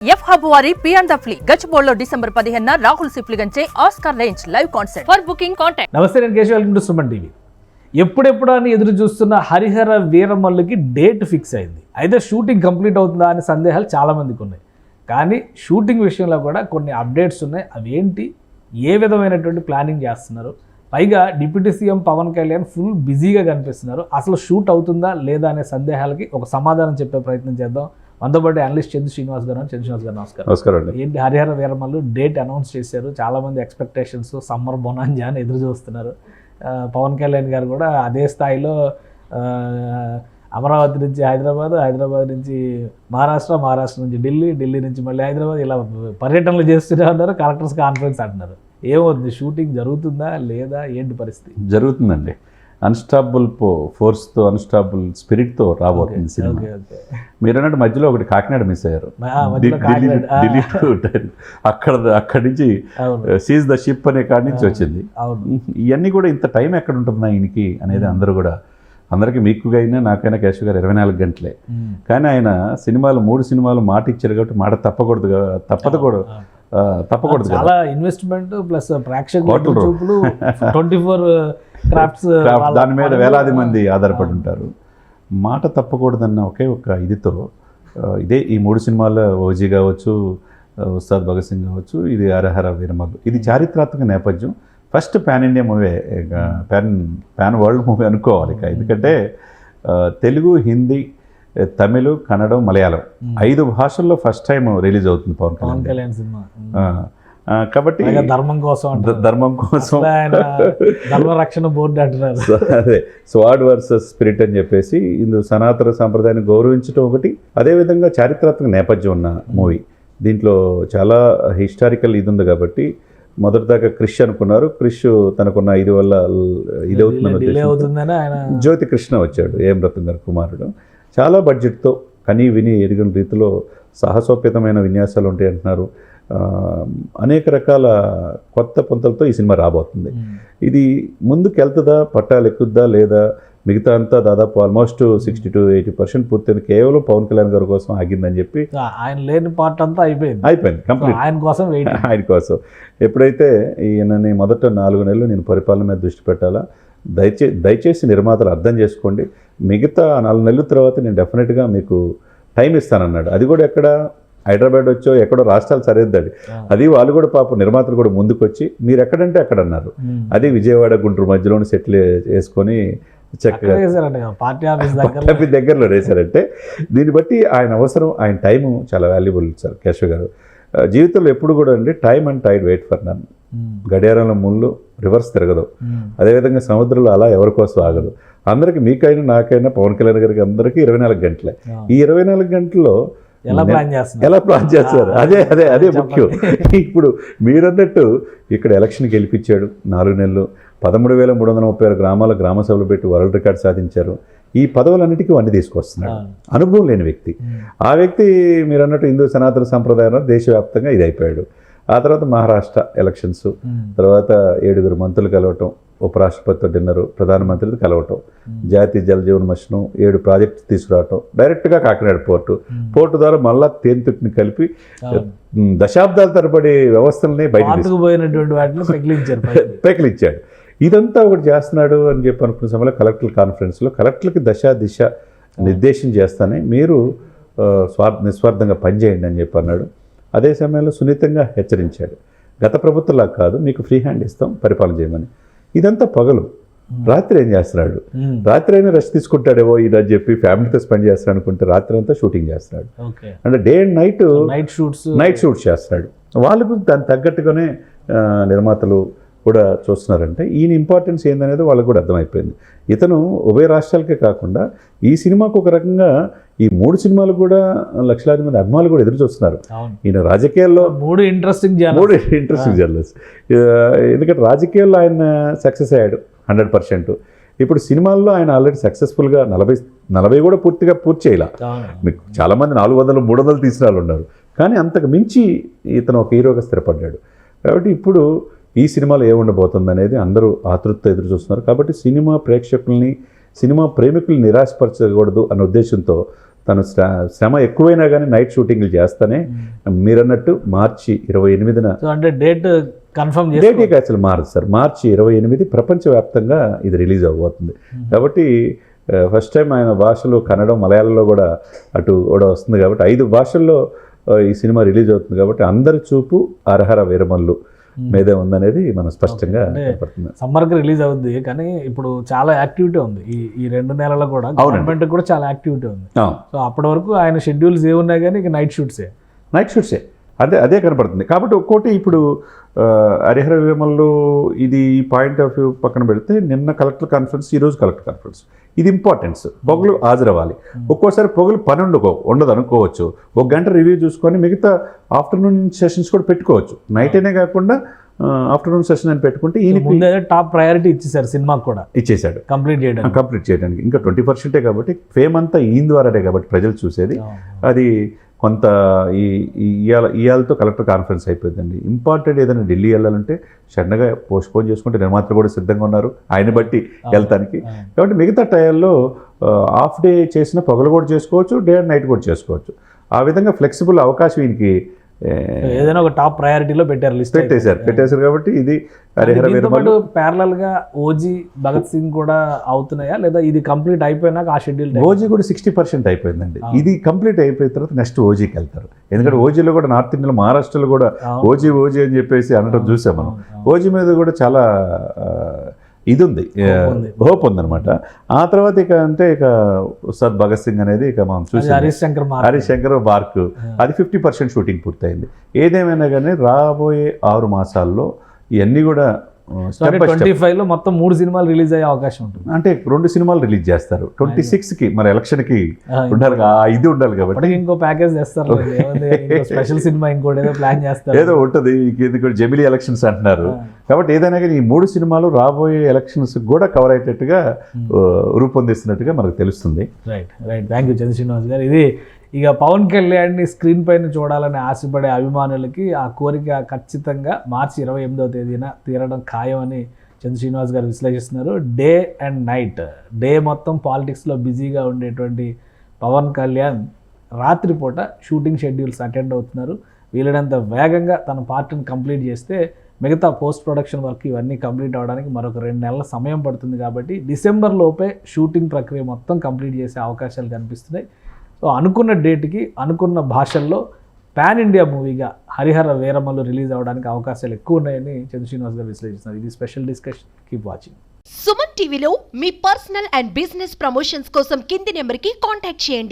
F hub వారి పియాన్ ద ఫ్లీ గచ్చిబౌలిలో డిసెంబర్ 15న రాహుల్ సిప్లిగంచే Oscar range live concert. For booking contact. నమస్తే, నేను Keshav. Welcome to Suman TV. ఎప్పుడెప్పుడు అని ఎదురు చూస్తున్న హరిహర వీరమల్లుకి డేట్ ఫిక్స్ అయింది. అయితే షూటింగ్ కంప్లీట్ అవుతుందా అనే సందేహాలు చాలామందికి ఉన్నాయి. కానీ షూటింగ్ విషయంలో కూడా కొన్ని అప్డేట్స్ ఉన్నాయి. అవి ఏంటి, ఏ విధమైనటువంటి ప్లానింగ్ చేస్తున్నారు, పైగా deputy CM Pawan Kalyan full బిజీగా కనిపిస్తున్నారు. అసలు షూట్ అవుతుందా లేదా అనే సందేహాలకి ఒక సమాధానం చెప్పే ప్రయత్నం చేద్దాం. మనతో పాటు అనలిస్ట్ చంద్ర శ్రీనివాస్ గారు. చంద్ర శ్రీనివాస్ గారు నమస్కారం. నమస్కారం అండి. ఏంటి, హరిహర వీరమల్లు డేట్ అనౌన్స్ చేశారు. చాలామంది ఎక్స్పెక్టేషన్స్ సమ్మర్ బొనాంజా అని ఎదురు చూస్తున్నారు. పవన్ కళ్యాణ్ గారు కూడా అదే స్థాయిలో అమరావతి నుంచి హైదరాబాద్, హైదరాబాద్ నుంచి మహారాష్ట్ర, మహారాష్ట్ర నుంచి ఢిల్లీ, ఢిల్లీ నుంచి మళ్ళీ హైదరాబాద్, ఇలా పర్యటనలు చేస్తూనే ఉన్నారు. కలెక్టర్స్ కాన్ఫరెన్స్ అంటున్నారు. ఏమవుతుంది, షూటింగ్ జరుగుతుందా లేదా, ఏంటి పరిస్థితి? జరుగుతుందండి. అన్స్టాపుల్ ఫోర్స్తో, అన్స్టాపుల్ స్పిరిట్తో రాబోతుంది సినిమా. మీరు అన్నట్టు మధ్యలో ఒకటి కాకినాడ మిస్ అయ్యారు. ఢిల్లీ అక్కడి నుంచి సీజ్ ద షిప్ అనే కాడి నుంచి వచ్చింది. ఇవన్నీ కూడా ఇంత టైం ఎక్కడ ఉంటుందా ఈయనకి అనేది అందరికీ మీకుగా అయినా నాకైనా కేశవ్ గారు 24 గంటలే. కానీ ఆయన సినిమాలు 3 సినిమాలు మాట ఇచ్చారు కాబట్టి మాట తప్పకూడదు. చాలా ఇన్వెస్ట్మెంట్ ప్లస్ ప్రేక్షకులు 24 క్రాఫ్ట్స్ దాని మీద వేలాది మంది ఆధారపడి ఉంటారు. మాట తప్పకూడదన్న ఒకే ఒక ఇదితో ఇదే ఈ 3 సినిమాల ఓజీ కావచ్చు, ఉస్తాద్ భగత్ సింగ్ కావచ్చు, ఇది హరిహర వీరమల్లు. ఇది చారిత్రాత్మక నేపథ్యం. First pan India movie, pan world movie అనుకోవాలి. ఎందుకంటే తెలుగు, హిందీ, తమిళ్, కన్నడం, మలయాళం 5 భాషల్లో ఫస్ట్ టైం రిలీజ్ అవుతుంది పవన్ కళ్యాణ్ సినిమా. కాబట్టి ధర్మం కోసం ధర్మరక్షణ బోర్డు అంటున్నారు. అదే స్వాడ్ వర్సెస్ స్పిరిట్ అని చెప్పేసి ఇందులో సనాతన సాంప్రదాయాన్ని గౌరవించడం ఒకటి, అదేవిధంగా చారిత్రాత్మక నేపథ్యం ఉన్న మూవీ. దీంట్లో చాలా హిస్టారికల్ ఇది ఉంది కాబట్టి మొదటిదాకా క్రిష్ అనుకున్నారు. క్రిష్ తనకున్న ఇది వల్ల ఇది అవుతుందని జ్యోతి కృష్ణ వచ్చాడు, ఏం రత్నం గారి కుమారుడు. చాలా బడ్జెట్తో కనీ విని ఎరిగిన రీతిలో సాహసోపేతమైన విన్యాసాలు ఉంటాయి అంటున్నారు. అనేక రకాల కొత్త పొంతలతో ఈ సినిమా రాబోతుంది. ఇది ముందుకు వెళ్తుందా, పట్టాలు ఎక్కుద్దా లేదా, మిగతా అంతా దాదాపు ఆల్మోస్ట్ 60 to 80% పూర్తయింది. కేవలం పవన్ కళ్యాణ్ గారి కోసం ఆగిందని చెప్పి ఆయన లేని పార్ట్ అంతా అయిపోయింది కంప్లీట్. ఆయన కోసం ఎప్పుడైతే ఈయనని మొదట 4 నెలలు నేను పరిపాలన మీద దృష్టి పెట్టాలా, దయచేసి నిర్మాతలు అర్థం చేసుకోండి, మిగతా 4 నెలల తర్వాత నేను డెఫినెట్గా మీకు టైం ఇస్తానన్నాడు. అది కూడా ఎక్కడ, హైదరాబాద్ వచ్చో ఎక్కడో రాష్ట్రాలు సరిద్దాడు. అది వాళ్ళు కూడా పాపం నిర్మాతలు కూడా ముందుకు వచ్చి మీరు ఎక్కడంటే అక్కడ అన్నారు. అది విజయవాడ, గుంటూరు మధ్యలోనే సెటిల్ చేసుకొని చక్కగా పార్టీ ఆఫీస్ దగ్గరలో వేశారంటే దీన్ని బట్టి ఆయన అవసరం, ఆయన టైము చాలా వాల్యుబుల్ సార్ కేశవ్ గారు. జీవితంలో ఎప్పుడు కూడా అండి, time and tide wait for none. గడియారంలో ముళ్ళు రివర్స్ తిరగదు, అదేవిధంగా సముద్రంలో అలా ఎవరికోసం ఆగదు. అందరికీ, మీకైనా నాకైనా పవన్ కళ్యాణ్ గారికి అందరికీ 24 గంటలే. ఈ 24 గంటల్లో ఎలా ప్లాన్ చేస్తారు, అదే ముఖ్యం. ఇప్పుడు మీరన్నట్టు ఇక్కడ ఎలక్షన్కి గెలిపించాడు, 4 నెలలు 13,336 గ్రామాల గ్రామ సభలు పెట్టి వరల్డ్ రికార్డ్ సాధించారు. ఈ పదవులన్నిటికీ అన్ని తీసుకొస్తున్నాడు. అనుభవం లేని వ్యక్తి. ఆ వ్యక్తి మీరు అన్నట్టు హిందూ సనాతన సంప్రదాయంలో దేశవ్యాప్తంగా ఇది అయిపోయాడు. ఆ తర్వాత మహారాష్ట్ర ఎలక్షన్స్, తర్వాత 7 మంత్రులు కలవటం, ఉపరాష్ట్రపతితో డిన్నరు, ప్రధానమంత్రితో కలవటం, జాతీయ జల జీవన్ మిషన్ 7 ప్రాజెక్టు తీసుకురావటం, డైరెక్ట్గా కాకినాడ పోర్టు ద్వారా మళ్ళా తేనెతుట్టిని కలిపి దశాబ్దాల తరబడి వ్యవస్థల్ని బయటకు పెకిలించాడు. ఇదంతా ఒకటి చేస్తున్నాడు అని చెప్పి అనుకున్న సమయంలో కలెక్టర్ కాన్ఫరెన్స్లో కలెక్టర్కి దిశ నిర్దేశం చేస్తానే మీరు నిస్వార్థంగా పనిచేయండి అని చెప్పి అన్నాడు. అదే సమయంలో సున్నితంగా హెచ్చరించాడు, గత ప్రభుత్వంలా కాదు, మీకు ఫ్రీ హ్యాండ్ ఇస్తాం, పరిపాలన చేయమని. ఇదంతా పగలు. రాత్రి ఏం చేస్తున్నాడు, రాత్రి అయినా రెస్ట్ తీసుకుంటాడేవో అని చెప్పి ఫ్యామిలీతో స్పెండ్ చేస్తాడు అనుకుంటే రాత్రి అంతా షూటింగ్ చేస్తున్నాడు. అంటే డే అండ్ నైట్ షూట్స్ చేస్తున్నాడు. వాళ్ళకు దానికి తగ్గట్టుగానే నిర్మాతలు కూడా చూస్తున్నారంటే ఈయన ఇంపార్టెన్స్ ఏందనేది వాళ్ళకు కూడా అర్థమైపోయింది. ఇతను ఉభయ రాష్ట్రాలకే కాకుండా ఈ సినిమాకు ఒక రకంగా ఈ 3 సినిమాలు కూడా లక్షలాది మంది అభిమానులు కూడా ఎదురు చూస్తున్నారు. ఈయన రాజకీయాల్లో 3 ఇంట్రెస్టింగ్ జర్నలిస్ట్. ఎందుకంటే రాజకీయాల్లో ఆయన సక్సెస్ అయ్యాడు 100%. ఇప్పుడు సినిమాల్లో ఆయన ఆల్రెడీ సక్సెస్ఫుల్గా 40 కూడా పూర్తి చేయాల. మీకు చాలామంది 400, 300 తీసిన వాళ్ళు ఉన్నారు. కానీ అంతకు మించి ఇతను ఒక హీరోగా స్థిరపడ్డాడు. కాబట్టి ఇప్పుడు ఈ సినిమాలో ఏముండబోతుంది అనేది అందరూ ఆతృతతో ఎదురు చూస్తున్నారు. కాబట్టి సినిమా ప్రేక్షకుల్ని, సినిమా ప్రేమికుల్ని నిరాశపరచకూడదు అన్న ఉద్దేశంతో తను శ్రమ ఎక్కువైనా కానీ నైట్ షూటింగ్లు చేస్తానే మీరన్నట్టు మార్చి 28న సో అంటే డేట్ కన్ఫర్మ్ డేట్ ఇక అసలు మారదు సార్. మార్చి 28 ప్రపంచవ్యాప్తంగా ఇది రిలీజ్ అవబోతుంది. కాబట్టి ఫస్ట్ టైం ఆయన భాషలు కన్నడం, మలయాళంలో కూడా అటు కూడా వస్తుంది. కాబట్టి 5 భాషల్లో ఈ సినిమా రిలీజ్ అవుతుంది. కాబట్టి అందరి చూపు హరిహర వీరమల్లు మీదే ఉందనేది మనం స్పష్టంగా కనపడుతుంది. సమ్మర్కి రిలీజ్ అవుద్ది, కానీ ఇప్పుడు చాలా యాక్టివిటీ ఉంది ఈ 2 నెలల్లో కూడా. గవర్నమెంట్ కూడా చాలా యాక్టివిటీ ఉంది. సో అప్పటి వరకు ఆయన షెడ్యూల్స్ ఏమున్నాయి కానీ ఇక నైట్ షూట్సే అదే కనపడుతుంది. కాబట్టి ఒక్కోటి ఇప్పుడు హరిహర వీరమల్లు ఇది పాయింట్ ఆఫ్ వ్యూ పక్కన పెడితే నిన్న కలెక్టర్ కాన్ఫరెన్స్, ఈరోజు కలెక్టర్ కాన్ఫరెన్స్, ఇది ఇంపార్టెన్స్. పొగలు హాజరవ్వాలి. ఒక్కోసారి పొగలు పని ఉండదు అనుకోవచ్చు. 1 గంట రివ్యూ చూసుకొని మిగతా ఆఫ్టర్నూన్ సెషన్స్ కూడా పెట్టుకోవచ్చు. నైట్ అనే కాకుండా ఆఫ్టర్నూన్ సెషన్ అని పెట్టుకుంటే ఈయన టాప్ ప్రయారిటీ ఇచ్చేసారు సినిమాకు కూడా, ఇచ్చేసాడు కంప్లీట్ చేయడానికి. ఇంకా 20% కాబట్టి ఫేమ్ అంతా ఈయన ద్వారానే కాబట్టి ప్రజలు చూసేది. అది కొంత ఇయాలతో కలెక్టర్ కాన్ఫరెన్స్ అయిపోయిందండి. ఇంపార్టెంట్ ఏదైనా ఢిల్లీ వెళ్ళాలంటే సడన్గా పోస్ట్పోన్ చేసుకుంటే నిర్మాతలు కూడా సిద్ధంగా ఉన్నారు ఆయన బట్టి వెళ్తానికి. కాబట్టి మిగతా టైంలో హాఫ్ డే చేసిన పగలు కూడా చేసుకోవచ్చు, డే అండ్ నైట్ కూడా చేసుకోవచ్చు. ఆ విధంగా ఫ్లెక్సిబుల్ అవకాశం ఈయనకి ఏదైనా ఒక టాప్ ప్రయారిటీలో పెట్టేశారు. కాబట్టి ఇది హరిహర వీరమల్లు ప్యారలల్ గా ఓజీ, భగత్ సింగ్ కూడా అవుతున్నాయా, లేదా ఇది కంప్లీట్ అయిపోయినాక ఆ షెడ్యూల్? ఓజీ కూడా 60% అయిపోయిందండి. ఇది కంప్లీట్ అయిపోయిన తర్వాత నెక్స్ట్ ఓజీకి వెళ్తారు. ఎందుకంటే ఓజీలో కూడా నార్త్ ఇండియాలో, మహారాష్ట్రలో కూడా ఓజీ అని చెప్పేసి అనడం చూసాం మనం. ఓజీ మీద కూడా చాలా ఇది ఉంది, హోప్ ఉందన్నమాట. ఆ తర్వాత ఇక ఉస్తాద్ భగత్ సింగ్ అనేది ఇక మనం చూసి హరీష్ శంకర్ బార్క్ అది 50% షూటింగ్ పూర్తయింది. ఏదేమైనా కానీ రాబోయే 6 మాసాల్లో ఇవన్నీ కూడా 25లో మొత్తం 3 సినిమాలు రిలీజ్ అయ్యే అవకాశం ఉంటుంది. అంటే 2 సినిమాలు రిలీజ్ చేస్తారు. 26కి మరి ఎలక్షన్కి ఉండాలి, ఇది ఉండాలి కాబట్టి ఇంకో ప్యాకేజ్ చేస్తారు, స్పెషల్ సినిమా ఇంకోటి ఏదో ప్లాన్ చేస్తారు, ఏదో ఉంటుంది. ఎందుకంటే జమిలీ ఎలక్షన్స్ అంటున్నారు. కాబట్టి ఏదైనా కానీ ఈ 3 సినిమాలు రాబోయే ఎలక్షన్స్ కూడా కవర్ అయ్యేటట్టుగా రూపొందిస్తున్నట్టుగా మనకు తెలుస్తుంది. రైట్. థ్యాంక్ యూ చంద్ర శ్రీనివాస్ గారు. ఇది ఇక పవన్ కళ్యాణ్ని స్క్రీన్ పైన చూడాలని ఆశపడే అభిమానులకి ఆ కోరిక ఖచ్చితంగా మార్చి 28వ తేదీన తీరడం ఖాయమని చంద్ర శ్రీనివాస్ గారు విశ్లేషిస్తున్నారు. డే అండ్ నైట్, డే మొత్తం పాలిటిక్స్లో బిజీగా ఉండేటువంటి పవన్ కళ్యాణ్ రాత్రిపూట షూటింగ్ షెడ్యూల్స్ అటెండ్ అవుతున్నారు. వీలైనంత వేగంగా తన పార్ట్ని కంప్లీట్ చేస్తే మిగతా పోస్ట్ ప్రొడక్షన్ వర్క్ ఇవన్నీ కంప్లీట్ అవ్వడానికి మరొక 2 నెలల సమయం పడుతుంది. కాబట్టి డిసెంబర్ లోపే షూటింగ్ ప్రక్రియ మొత్తం కంప్లీట్ చేసే అవకాశాలు కనిపిస్తున్నాయి. సో అనుకున్న డేట్కి, అనుకున్న భాషల్లో పాన్ ఇండియా మూవీగా హరిహర వీరమల్లు రిలీజ్ అవ్వడానికి అవకాశాలు ఎక్కువ ఉన్నాయని చంద్ర శ్రీనివాస్ గారు విశ్లేషిస్తున్నారు. ఇది special discussion. Keep watching. Suman టీవీలో మీ పర్సనల్ అండ్ బిజినెస్ ప్రమోషన్స్ కోసం కింది నెంబర్కి కాంటాక్ట్ చేయండి.